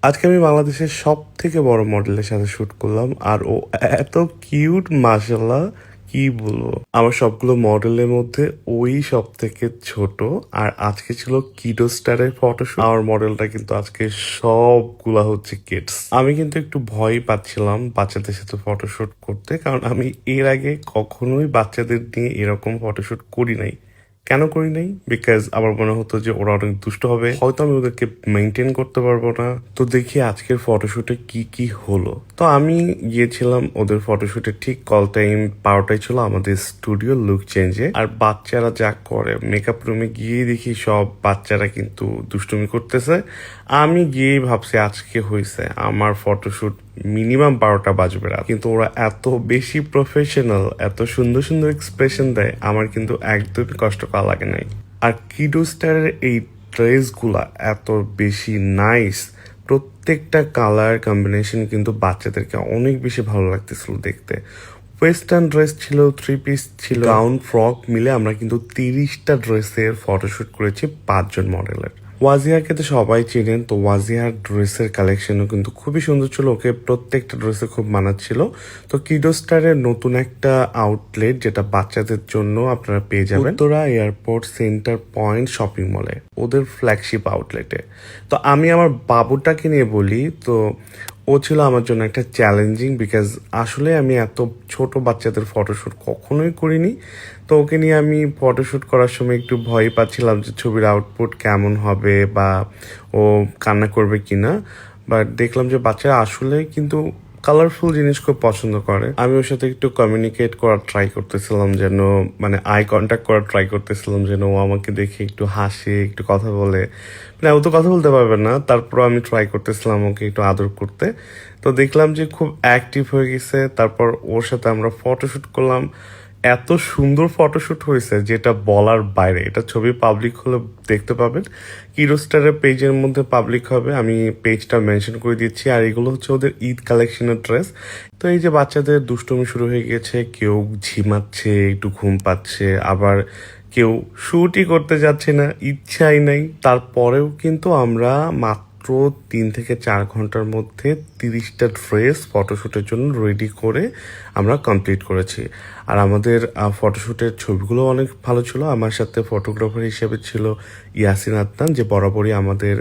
আজকে আমি বাংলাদেশের সবথেকে বড় মডেলের সাথে শুট করলাম, আর ও এত কিউট মাশাআল্লাহ, কি বলবো। আমার সবগুলো মডেলের মধ্যে ওই সব থেকে ছোট। আর আজকে ছিল কিডো স্টারের ফটোশুট। আমার মডেলটা কিন্তু আজকে সবগুলা হচ্ছে কিডস। আমি কিন্তু একটু ভয় পাচ্ছিলাম বাচ্চাদের সাথে ফটোশুট করতে, কারণ আমি এর আগে কখনোই বাচ্চাদের নিয়ে এরকম ফটোশুট করি নাই। কেন করি নাই? বিকজ আমার মনে হতো যে ওরা অনেক দুষ্ট হবে, হয়তো আমি ওদেরকে মেনটেন করতে পারবো না। তো দেখি আজকের ফটোশুটে কি কি হলো। তো আমি গিয়েছিলাম ওদের ফটোশুটে, ঠিক কল টাইম 12টায় ছিল আমাদের স্টুডিও লুক চেঞ্জে। আর বাচ্চারা যা করে, মেকআপ রুমে গিয়ে দেখি সব বাচ্চারা কিন্তু দুষ্টুমি করতেছে। আমি গিয়ে ভাবছি আজকে হয়েছে আমার ফটোশুট মিনিমাম 12টা বাজবে রাত, কিন্তু ওরা এত বেশি প্রফেশনাল, এত সুন্দর সুন্দর এক্সপ্রেশন দেয়, আমার কিন্তু একদমই কষ্ট করা লাগে নাই। আর কিডো স্টারের এই ড্রেসগুলা এত বেশি নাইস, প্রত্যেকটা কালার কম্বিনেশন কিন্তু বাচ্চাদেরকে অনেক বেশি ভালো লাগতেছিল দেখতে। ওয়েস্টার্ন ড্রেস ছিল, থ্রি পিস ছিল, গাউন, ফ্রক মিলে আমরা কিন্তু 30টা ড্রেসের ফটোশুট করেছি 5জন মডেলের। ওয়াজিহাকে তো সবাই চেনেন, তো ওয়াজিহার ড্রেসের কালেকশনও কিন্তু খুবই সুন্দর ছিল, ওকে প্রত্যেকটা ড্রেসে খুব মানাচ্ছিল। তো কিডো স্টারের নতুন একটা আউটলেট, যেটা বাচ্চাদের জন্য আপনারা পেয়ে যাবেন Uttara airport centre point shopping মলে, ওদের ফ্ল্যাগশিপ আউটলেটে। তো আমি আমার বাবুটাকে নিয়ে বলি, তো ও ছিল আমার জন্য একটা চ্যালেঞ্জিং, বিকজ আসলে আমি এত ছোট বাচ্চাদের ফটোশ্যুট কখনোই করিনি। তো ওকে নিয়ে আমি ফটোশ্যুট করার সময় একটু ভয় পাচ্ছিলাম যে ছবির আউটপুট কেমন হবে বা ও কান্না করবে কিনা। বাট দেখলাম যে বাচ্চারা আসলে কিন্তু কালারফুল জিনিস খুব পছন্দ করে। আমি ওর সাথে একটু কমিউনিকেট করার ট্রাই করতেছিলাম, যেন মানে আই কন্ট্যাক্ট করার ট্রাই করতেছিলাম, যেন ও আমাকে দেখে একটু হাসে, একটু কথা বলে। মানে ও তো কথা বলতে পারবে না, তারপরও আমি ট্রাই করতেছিলাম ওকে একটু আদর করতে। তো দেখলাম যে খুব অ্যাক্টিভ হয়ে গেছে। তারপর ওর সাথে আমরা ফটোশ্যুট করলাম। এত সুন্দর ফটোশ্যুট হয়েছে যেটা বলার বাইরে। এটা ছবি পাবলিক হলে দেখতে পাবেন, কিরোস্টারের পেজের মধ্যে পাবলিক হবে, আমি পেজটা মেনশন করে দিচ্ছি। আর এগুলো হচ্ছে ওদের ঈদ কালেকশনের ড্রেস। তো এই যে বাচ্চাদের দুষ্টুমি শুরু হয়ে গেছে, কেউ ঝিমাচ্ছে, একটু ঘুম পাচ্ছে, আবার কেউ শুটই করতে যাচ্ছে না, ইচ্ছাই নাই। তারপরেও কিন্তু আমরা মাত্র 3 থেকে 4 ঘন্টার মধ্যে 30টা ড্রেস ফটোশ্যুটের জন্য রেডি করে আমরা কমপ্লিট করেছি। আর আমাদের ফটোশ্যুটের ছবিগুলো অনেক ভালো ছিল। আমার সাথে ফটোগ্রাফার হিসেবে ছিল ইয়াসিন আদনান, যে বরাবরই আমাদের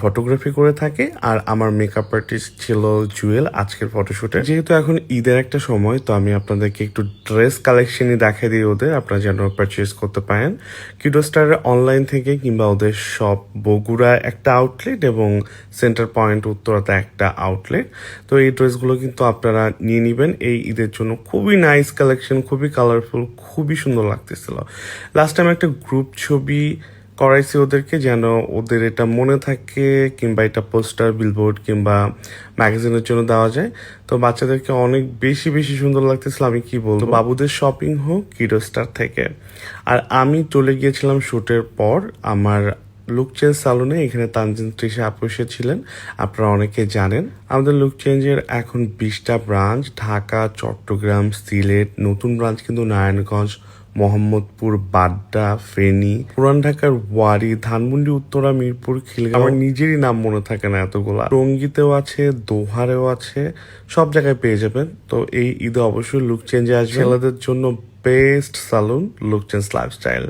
ফটোগ্রাফি করে থাকে। আর আমার মেকআপ আর্টিস্ট ছিল জুয়েল আজকের ফটোশ্যুটে। যেহেতু এখন ঈদের একটা সময়, তো আমি আপনাদেরকে একটু ড্রেস কালেকশনই দেখাই দিই ওদের, আপনারা যেন পারচেস করতে পারেন কিডো স্টারের অনলাইন থেকে, কিংবা ওদের শপ বগুড়া একটা আউটলেট এবং সেন্টার পয়েন্ট উত্তরাতে একটা আউটলেট। তো এই ড্রেসগুলো কিন্তু আপনারা নিয়ে নেবেন এই ঈদের জন্য। খুবই নাইস কালেকশন, খুবই কালারফুল, খুবই সুন্দর লাগতেছিল। লাস্ট টাইম একটা গ্রুপ ছবি করাইছি ওদেরকে, যেন ওদের এটা মনে থাকে, কিংবা এটা পোস্টার, বিলবোর্ড কিংবা ম্যাগাজিনের জন্য দেওয়া যায়। তো বাচ্চাদেরকে অনেক বেশি বেশি সুন্দর লাগতেছিল, আমি কি বলবো। বাবুদের শপিং হোক কিডো স্টার থেকে। আর আমি চলে গিয়েছিলাম শুটের পর আমার লুক চেঞ্জ সালুনে। এখানে তানজিন তৃষা আপু এসেছিলেন, আপনারা অনেকে জানেন। আমাদের লুক চেঞ্জের এখন 20টা ব্রাঞ্চ, ঢাকা, চট্টগ্রাম, সিলেট। নতুন ব্রাঞ্চ কিন্তু নারায়ণগঞ্জ, মোহাম্মদপুর, বাড্ডা, ফেনী, পুরান ঢাকার ওয়ারি, ধানমন্ডি, উত্তরা, মিরপুর, খিলগাঁও। আমার নিজেরই নাম মনে থাকে না এতগুলা। টঙ্গীতেও আছে, দোহারেও আছে, সব জায়গায় পেয়ে যাবেন। তো এই ঈদে অবশ্যই লুক চেঞ্জে আসবে। ছেলেদের জন্য বেস্ট সালুন লুক চেঞ্জ লাইফস্টাইল।